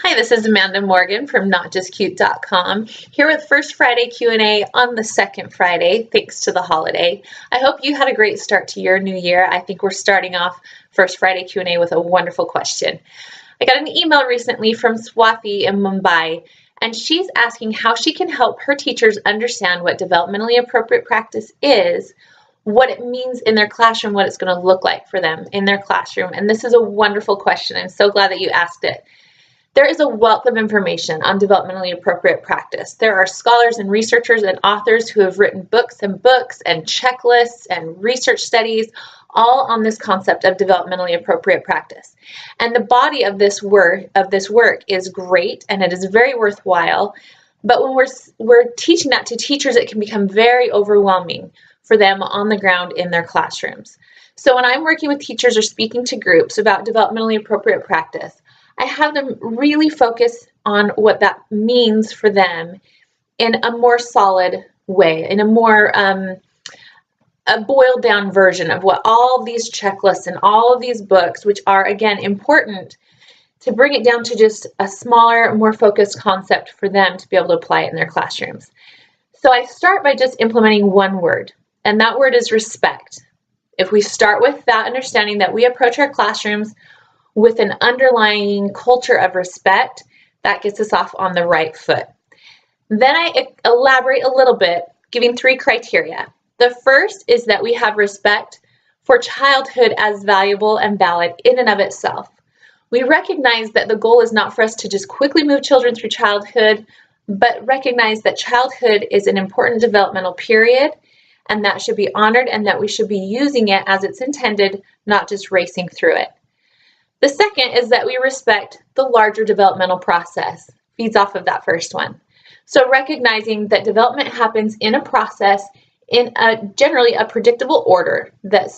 Hi, this is Amanda Morgan from NotJustCute.com here with First Friday Q&A on the second Friday, thanks to the holiday. I hope you had a great start to your new year. I think we're starting off First Friday Q&A with a wonderful question. I got an email recently from Swathi in Mumbai, and she's asking how she can help her teachers understand what developmentally appropriate practice is, what it means in their classroom, what it's going to look like for them in their classroom. And this is a wonderful question. I'm so glad that you asked it. There is a wealth of information on developmentally appropriate practice. There are scholars and researchers and authors who have written books and checklists and research studies all on this concept of developmentally appropriate practice. And the body of this work is great, and it is very worthwhile. But when we're teaching that to teachers, it can become very overwhelming for them on the ground in their classrooms. So when I'm working with teachers or speaking to groups about developmentally appropriate practice, I have them really focus on what that means for them in a more solid way, in a more a boiled down version of what all of these checklists and all of these books, which are again important, to bring it down to just a smaller, more focused concept for them to be able to apply it in their classrooms. So I start by just implementing one word, and that word is respect. If we start with that understanding that we approach our classrooms with an underlying culture of respect, that gets us off on the right foot. Then I elaborate a little bit, giving 3 criteria. The first is that we have respect for childhood as valuable and valid in and of itself. We recognize that the goal is not for us to just quickly move children through childhood, but recognize that childhood is an important developmental period, and that should be honored, and that we should be using it as it's intended, not just racing through it. The second is that we respect the larger developmental process, feeds off of that first one. So recognizing that development happens in a process in generally a predictable order, that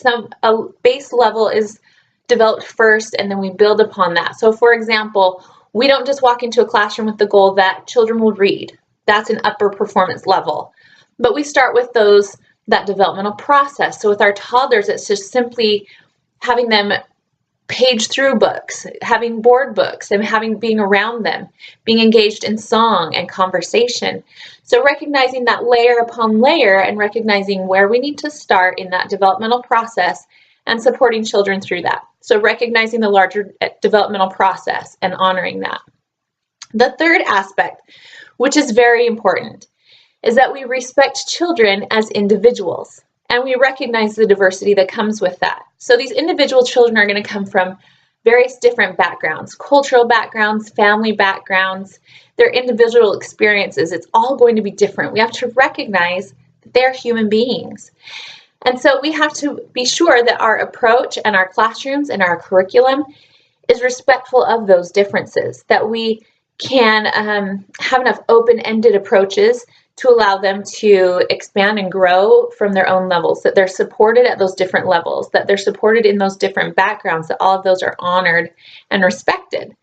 a base level is developed first and then we build upon that. So for example, we don't just walk into a classroom with the goal that children will read. That's an upper performance level. But we start with that developmental process. So with our toddlers, it's just simply having them page through books, having board books, and being around them, being engaged in song and conversation. So recognizing that layer upon layer and recognizing where we need to start in that developmental process and supporting children through that. So recognizing the larger developmental process and honoring that. The third aspect, which is very important, is that we respect children as individuals. And we recognize the diversity that comes with that. So these individual children are going to come from various different backgrounds, cultural backgrounds, family backgrounds, their individual experiences. It's all going to be different. We have to recognize that they're human beings. And so we have to be sure that our approach and our classrooms and our curriculum is respectful of those differences, that we can have enough open-ended approaches to allow them to expand and grow from their own levels, that they're supported at those different levels, that they're supported in those different backgrounds, that all of those are honored and respected.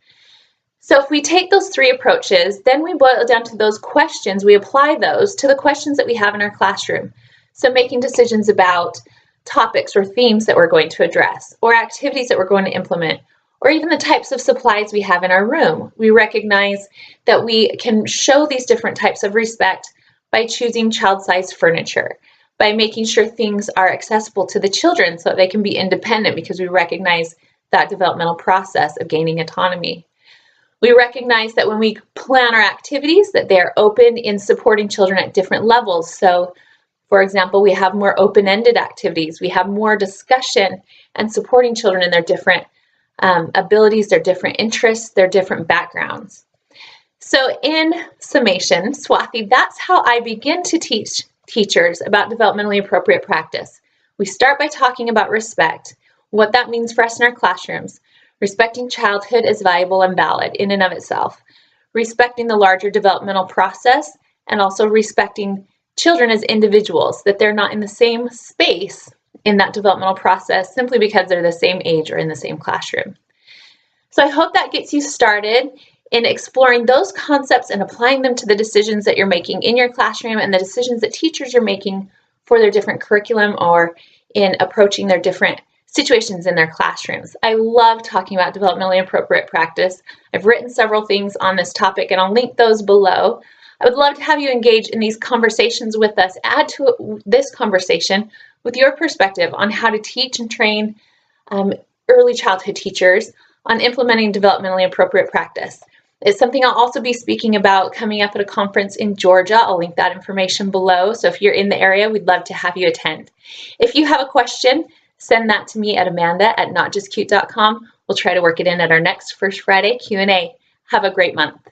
So if we take those 3 approaches, then we boil it down to those questions. We apply those to the questions that we have in our classroom. So making decisions about topics or themes that we're going to address, or activities that we're going to implement, or even the types of supplies we have in our room. We recognize that we can show these different types of respect by choosing child-sized furniture, by making sure things are accessible to the children so that they can be independent, because we recognize that developmental process of gaining autonomy. We recognize that when we plan our activities, that they're open in supporting children at different levels. So, for example, we have more open-ended activities. We have more discussion and supporting children in their different abilities, their different interests, their different backgrounds. So in summation, Swathi, that's how I begin to teach teachers about developmentally appropriate practice. We start by talking about respect, what that means for us in our classrooms, respecting childhood as valuable and valid in and of itself, respecting the larger developmental process, and also respecting children as individuals, that they're not in the same space in that developmental process simply because they're the same age or in the same classroom. So I hope that gets you started in exploring those concepts and applying them to the decisions that you're making in your classroom and the decisions that teachers are making for their different curriculum or in approaching their different situations in their classrooms. I love talking about developmentally appropriate practice. I've written several things on this topic, and I'll link those below. I would love to have you engage in these conversations with us. Add to this conversation with your perspective on how to teach and train early childhood teachers on implementing developmentally appropriate practice. It's something I'll also be speaking about coming up at a conference in Georgia. I'll link that information below. So if you're in the area, we'd love to have you attend. If you have a question, send that to me at amanda@notjustcute.com. We'll try to work it in at our next First Friday Q&A. Have a great month.